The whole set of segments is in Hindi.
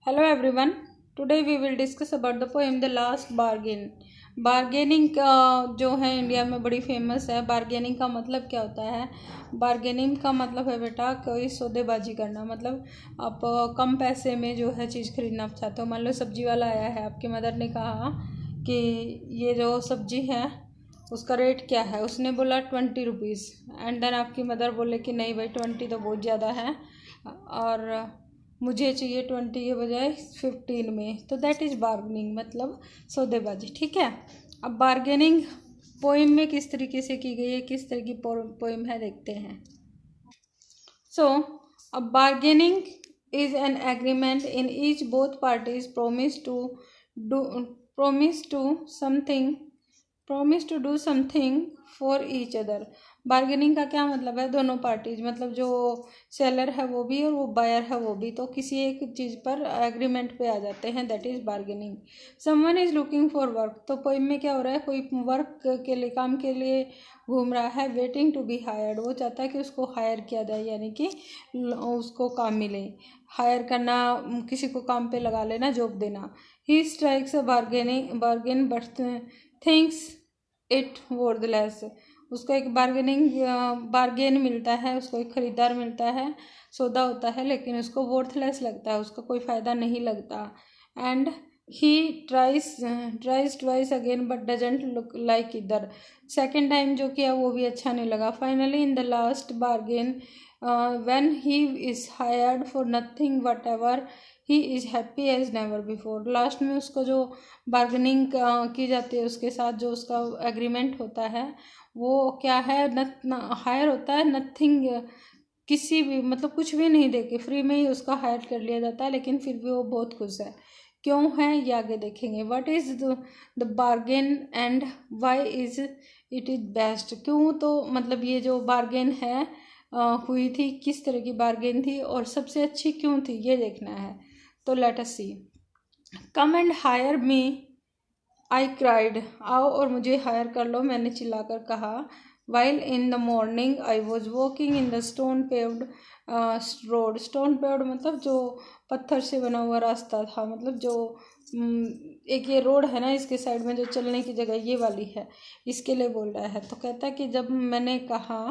Hello everyone. Today we will discuss about the poem The Last Bargain. Bargaining का जो है इंडिया में बड़ी फेमस है। बार्गेनिंग का मतलब क्या होता है? बार्गेनिंग का मतलब है बेटा कोई सौदेबाजी करना। मतलब आप कम पैसे में जो है चीज़ खरीदना चाहते हो। मान लो सब्जी वाला आया है, आपकी मदर ने कहा कि ये जो सब्जी है उसका रेट क्या है। उसने बोला 20 रुपीज़ एंड देन आपकी मदर बोले कि नहीं भाई 20 तो बहुत ज़्यादा है और मुझे चाहिए 20 के बजाय 15 में। तो दैट इज़ बार्गेनिंग, मतलब सौदेबाजी। ठीक है। अब बार्गेनिंग पोइम में किस तरीके से की गई है, किस तरह की पोइम है, देखते हैं। So a bargaining is an agreement in each both parties promise to something promise to do something for each other। Bargaining का क्या मतलब है? दोनों पार्टीज, मतलब जो सेलर है वो भी और वो बायर है वो भी, तो किसी एक चीज़ पर एग्रीमेंट पे आ जाते हैं, that is bargaining. Someone is looking for work, तो पोइम में क्या हो रहा है? कोई वर्क के लिए, काम के लिए घूम रहा है। वेटिंग टू बी हायर्ड, वो चाहता है कि उसको हायर किया जाए, यानी कि उसको काम मिले। हायर करना, किसी को काम पे लगा लेना, जॉब देना। He strikes a bargain but thinks it worthless, उसको एक बार्गेन मिलता है, उसको एक खरीदार मिलता है, सौदा होता है, लेकिन उसको वर्थलेस लगता है, उसका कोई फ़ायदा नहीं लगता। And he tries twice again but doesn't look like इधर, सेकेंड टाइम जो किया वो भी अच्छा नहीं लगा। Finally in the last bargain when he is hired for nothing whatever he is happy as never before. Last में उसको जो बार्गेनिंग की जाती है, उसके साथ जो उसका एग्रीमेंट होता है वो क्या है? हायर होता है नथिंग, किसी भी, मतलब कुछ भी नहीं देके फ्री में ही उसका हायर कर लिया जाता है, लेकिन फिर भी वो बहुत खुश है। क्यों है ये आगे देखेंगे। What is the bargain and why is it is best. क्यों, तो मतलब ये जो बार्गेन है हुई थी, किस तरह की बार्गेन थी और सबसे अच्छी क्यों थी, ये देखना है। तो let us see. Come and hire me I cried, आओ और मुझे हायर कर लो, मैंने चिल्लाकर कहा। While in the morning I was walking in the stone paved road. Stone paved मतलब जो पत्थर से बना हुआ रास्ता था, मतलब जो एक ये रोड है ना, इसके साइड में जो चलने की जगह ये वाली है, इसके लिए बोल रहा है। तो कहता है कि जब मैंने कहा,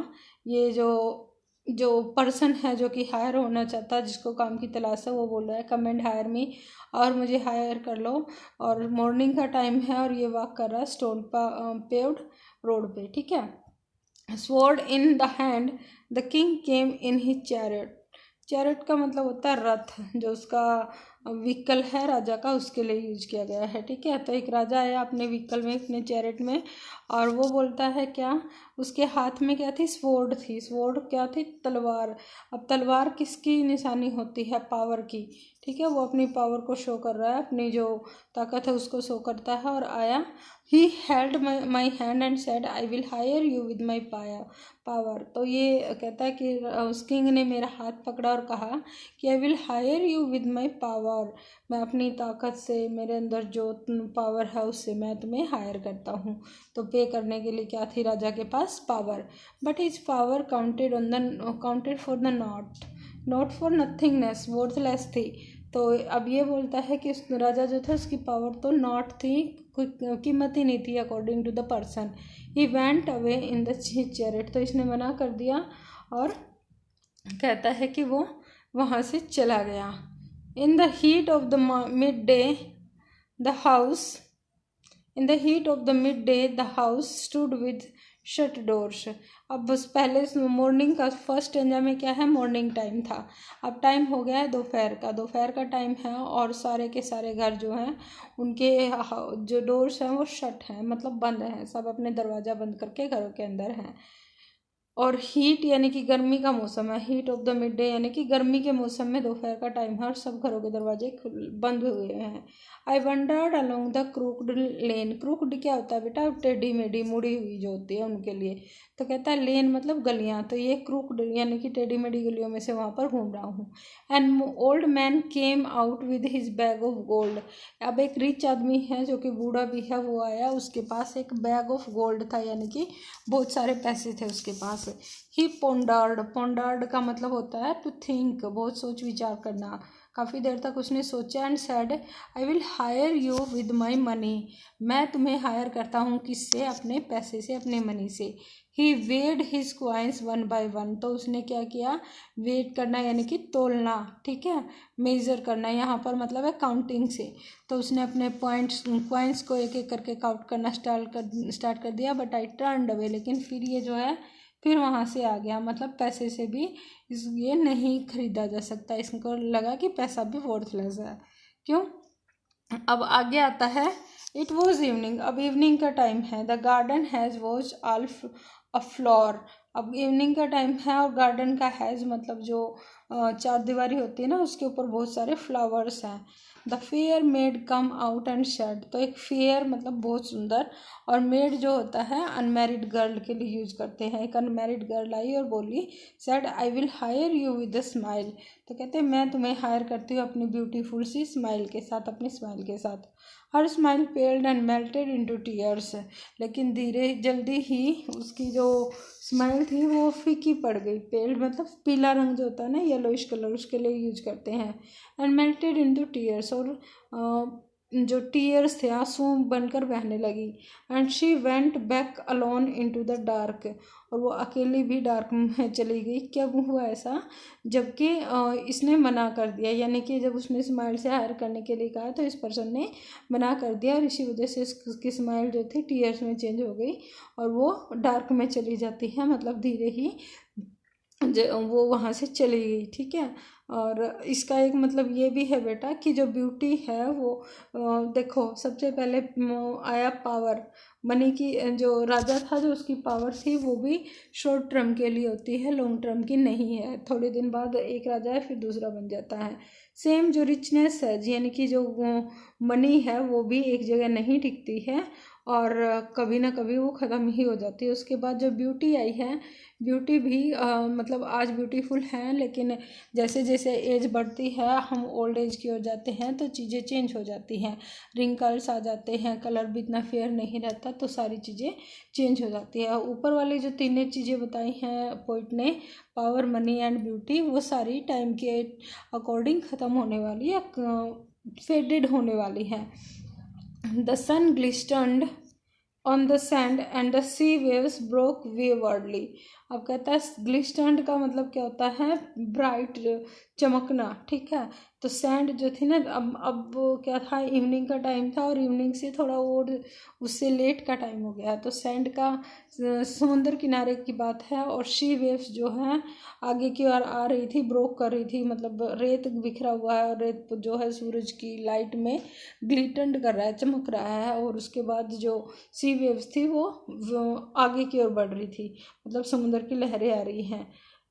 ये जो जो पर्सन है जो कि हायर होना चाहता है, जिसको काम की तलाश है, वो बोल रहा है कम एंड हायर मी, और मुझे हायर कर लो। और मॉर्निंग का टाइम है और ये वॉक कर रहा है स्टोन पेव्ड रोड पे। ठीक है। Sword in the hand the king came in his chariot. Chariot का मतलब होता है रथ, जो उसका व्हीकल है राजा का, उसके लिए यूज किया गया है। ठीक है। तो एक राजा आया अपने व्हीकल में, अपने चैरियट में, और वो बोलता है क्या, उसके हाथ में क्या थी? स्वॉर्ड थी। स्वॉर्ड क्या थी? तलवार। अब तलवार किसकी निशानी होती है? पावर की। ठीक है। वो अपनी पावर को शो कर रहा है, अपनी जो ताकत है उसको शो करता है। और आया, he held my hand and said I will hire you with my power. तो ये कहता है कि उस किंग ने मेरा हाथ पकड़ा और कहा कि I will hire you with my power, मैं अपनी ताकत से, मेरे अंदर जो पावर है उससे मैं तुम्हें हायर करता हूँ। तो पे करने के लिए क्या थी राजा के पास? Power. But his power counted for the not for nothingness, worthless थी। तो अब ये बोलता है कि उस राजा जो था उसकी पावर तो नॉट थी, कोई कीमत ही नहीं थी according to the person. He went away in the chariot, तो इसने मना कर दिया और कहता है कि वो वहाँ से चला गया। In the heat of the mid day the house in the heat of the mid day the house stood with shut doors. अब बस पहले मॉर्निंग का फर्स्ट स्टेंजा में क्या है? मॉर्निंग टाइम था। अब टाइम हो गया है दोपहर का टाइम है, और सारे के सारे घर जो हैं उनके जो डोर्स हैं वो शट हैं, मतलब बंद हैं, सब अपने दरवाज़ा बंद करके घरों के अंदर हैं। और हीट यानी कि गर्मी का मौसम है, heat of the mid day यानी कि गर्मी के मौसम में दोपहर का टाइम है और सब घरों के दरवाजे बंद हुए हैं। आई wandered along the crooked lane. Crooked क्या होता है बेटा? टेढ़ी मेढ़ी मुड़ी हुई जो होती है उनके लिए। तो कहता है लेन मतलब गलियां, तो ये क्रूक्ड यानी कि टेढ़ी मेढ़ी गलियों में से वहाँ पर घूम रहा हूँ। And old man came out with his bag of gold. अब एक रिच आदमी है जो कि बूढ़ा भी है, वो आया, उसके पास एक बैग ऑफ गोल्ड था, यानी कि बहुत सारे पैसे थे उसके पास। ही पोंडार्ड का मतलब होता है टू थिंक, बहुत सोच विचार करना। काफ़ी देर तक उसने सोचा and said I will hire you with my money, मैं तुम्हें हायर करता हूँ किससे, अपने पैसे से, अपने मनी से। He weighed his coins one by one, तो उसने क्या किया, वेट करना यानी कि तोलना, ठीक है, मेज़र करना यहाँ पर मतलब है काउंटिंग से। तो उसने अपने क्वाइंस को एक एक करके काउंट करना स्टार्ट कर दिया। बट आई टर्न्ड अवे, लेकिन फिर ये जो है फिर वहाँ से आ गया, मतलब पैसे से भी ये नहीं खरीदा जा सकता। इसको लगा कि पैसा भी वर्थलेस है। क्यों? अब आगे आता है, इट वॉज इवनिंग, अब इवनिंग का टाइम है। The garden has was all a floor, अब इवनिंग का टाइम है और गार्डन का हैज़ मतलब जो चारदीवारी होती है ना, उसके ऊपर बहुत सारे फ्लावर्स हैं। The fair maid come out and said, तो एक फेयर मतलब बहुत सुंदर, और मेड जो होता है अनमैरिड गर्ल के लिए यूज करते हैं। एक अनमैरिड गर्ल आई और बोली, said I will hire you with a smile, तो कहते हैं मैं तुम्हें हायर करती हूँ अपनी ब्यूटीफुल सी स्माइल के साथ, अपनी स्माइल के साथ। Her smile पेल्ड and melted into tears, लेकिन धीरे जल्दी ही उसकी जो स्माइल थी वो फीकी पड़ गई। पेल्ड मतलब पीला रंग जो होता है ना, येलोइश कलर, उसके लिए यूज करते हैं। एंड मेल्टेड इनटू टीयर्स, और जो टीयर्स थे आंसू बनकर बहने लगी। And she went back alone into the dark, और वो अकेली भी डार्क में चली गई। कब हुआ ऐसा? जबकि इसने मना कर दिया, यानी कि जब उसने स्माइल से हायर करने के लिए कहा तो इस पर्सन ने मना कर दिया, और इसी वजह से उसकी स्माइल जो थी टीयर्स में चेंज हो गई और वो डार्क में चली जाती है, मतलब धीरे ही वो वहाँ से चली गई, ठीक है। और इसका एक मतलब ये भी है बेटा कि जो ब्यूटी है वो देखो, सबसे पहले आया पावर, मनी की, जो राजा था जो उसकी पावर थी वो भी शॉर्ट टर्म के लिए होती है, लॉन्ग टर्म की नहीं है। थोड़े दिन बाद एक राजा है फिर दूसरा बन जाता है। सेम जो रिचनेस है, यानी कि जो मनी है वो भी एक जगह नहीं टिकती है और कभी ना कभी वो ख़त्म ही हो जाती है। उसके बाद जो ब्यूटी आई है, ब्यूटी भी मतलब आज ब्यूटीफुल हैं, लेकिन जैसे जैसे एज बढ़ती है, हम ओल्ड एज की ओर जाते हैं तो चीज़ें चेंज हो जाती हैं, रिंकल्स आ जाते हैं, कलर भी इतना फेयर नहीं रहता, तो सारी चीज़ें चेंज हो जाती है। ऊपर वाली जो तीनों चीज़ें बताई हैं पोइट ने, पावर, मनी एंड ब्यूटी, वो सारी टाइम के अकॉर्डिंग ख़त्म होने वाली है, फेडेड होने वाली है। The sun glistered on the sand and the sea waves broke waywardly. अब कहता है ग्लिस्टर्ड का मतलब क्या होता है, ब्राइट, चमकना, ठीक है। तो सैंड जो थी ना, अब क्या था, इवनिंग का टाइम था और इवनिंग से थोड़ा और उससे लेट का टाइम हो गया, तो सैंड का समुद्र किनारे की बात है, और शी वेव्स जो है आगे की ओर आ रही थी, ब्रोक कर रही थी, मतलब रेत बिखरा हुआ है और रेत जो है सूरज की लाइट में ग्लिटर्ड कर रहा है, चमक रहा है। और उसके बाद जो सी वेव्स थी वो आगे की ओर बढ़ रही थी, मतलब समुद्र की लहरें आ रही हैं।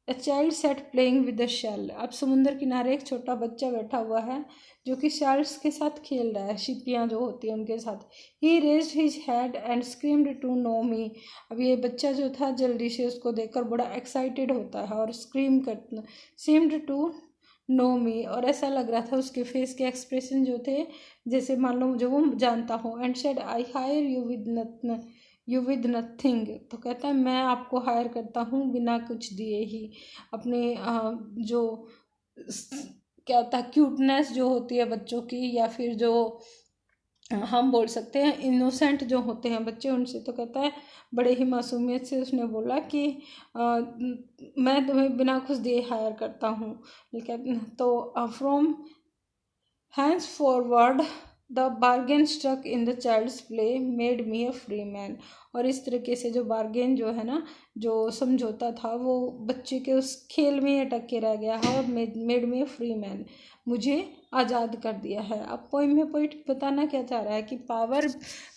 A child sat playing with the shell, अब समुद्र किनारे एक छोटा बच्चा बैठा हुआ है जो कि शेल्स के साथ खेल रहा है, शिपियाँ जो होती हैं उनके साथ। He raised his head and screamed to know me, अब ये बच्चा जो था जल्दी से उसको देखकर बड़ा एक्साइटेड होता है और स्क्रीम करता, सीम्ड टू नो मी, और ऐसा लग रहा था उसके फेस के एक्सप्रेशन जो थे जैसे मान लो जो वो जानता हो। And said I hire you with nothing, तो कहता है मैं आपको हायर करता हूँ बिना कुछ दिए ही। अपने जो क्या होता है, क्यूटनेस जो होती है बच्चों की, या फिर जो हम बोल सकते हैं इनोसेंट जो होते हैं बच्चे, उनसे, तो कहता है बड़े ही मासूमियत से उसने बोला कि मैं तुम्हें बिना कुछ दिए हायर करता हूँ। तो from henceforward the bargain struck in the child's play made me a free man, और इस तरीके से जो बार्गेन जो है ना, जो समझौता था, वो बच्चे के उस खेल में अटक के रह गया है और made me a free man, मुझे आज़ाद कर दिया है। अब पोइम में पोइट बताना क्या चाह रहा है कि पावर,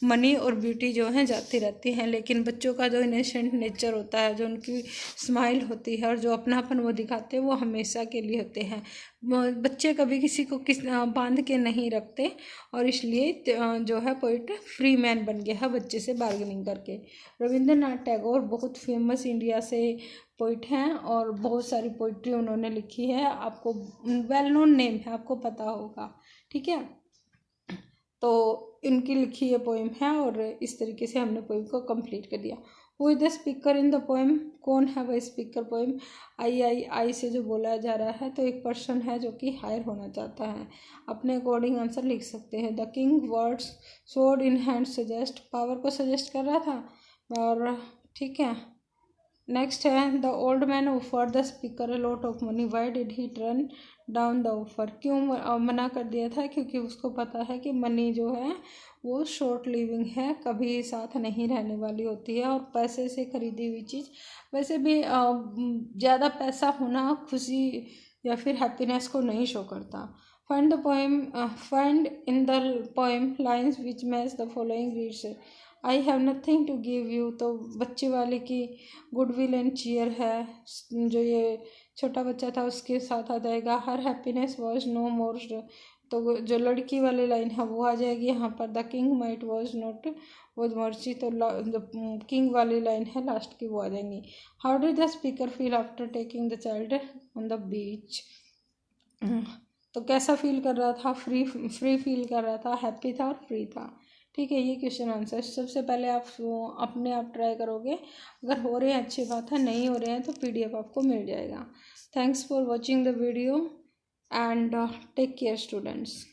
मनी और ब्यूटी जो है जाती रहती हैं, लेकिन बच्चों का जो इनोसेंट नेचर होता है, जो उनकी स्माइल होती है और जो अपनापन वो दिखाते हैं, वो हमेशा के लिए होते हैं। बच्चे कभी किसी को बांध के नहीं रखते, और इसलिए जो है पोइट फ्री मैन बन गया है बच्चे से बार्गेनिंग करके। रविंद्रनाथ टैगोर बहुत फेमस इंडिया से पोइट हैं और बहुत सारी पोइट्री उन्होंने लिखी है, आपको वेल नोन नेम है, आपको पता होगा, ठीक है। तो इनकी लिखी ये पोइम है और इस तरीके से हमने पोइम को कंप्लीट कर दिया। Who is the speaker in the poem, कौन है वह स्पीकर पोएम। आई से जो बोला जा रहा है तो एक पर्सन है जो कि हायर होना चाहता है। अपने अकॉर्डिंग आंसर लिख सकते हैं। The king words sword in hand suggest, power को सजेस्ट कर रहा था। और ठीक है, नेक्स्ट है the old man offer the speaker a lot of money, why did he turn down the offer, क्यों मना कर दिया था, क्योंकि उसको पता है कि मनी जो है वो शॉर्ट लिविंग है, कभी साथ नहीं रहने वाली होती है, और पैसे से खरीदी हुई चीज़ वैसे भी ज़्यादा पैसा होना खुशी या फिर हैप्पीनेस को नहीं शो करता। Find the poem, find in the poem lines which match the following reads. I have nothing to give you, तो बच्चे वाले की गुडविल एंड चीयर है, जो ये छोटा बच्चा था उसके साथ आ जाएगा। हर हैप्पीनेस वॉज नो मोर, तो जो लड़की वाली लाइन है वो आ जाएगी यहाँ पर। The king might was not was mercy, तो जो किंग वाली लाइन है लास्ट की वो आ जाएंगी। How did the speaker feel after taking the child on the beach, तो कैसा फील कर रहा था, फ्री फील कर रहा था, हैप्पी था और फ्री था। ठीक है, ये क्वेश्चन आंसर। सबसे पहले आप अपने आप ट्राई करोगे, अगर हो रहे हैं अच्छी बात है, नहीं हो रहे हैं तो PDF आपको मिल जाएगा। Thanks for watching the video and take care students.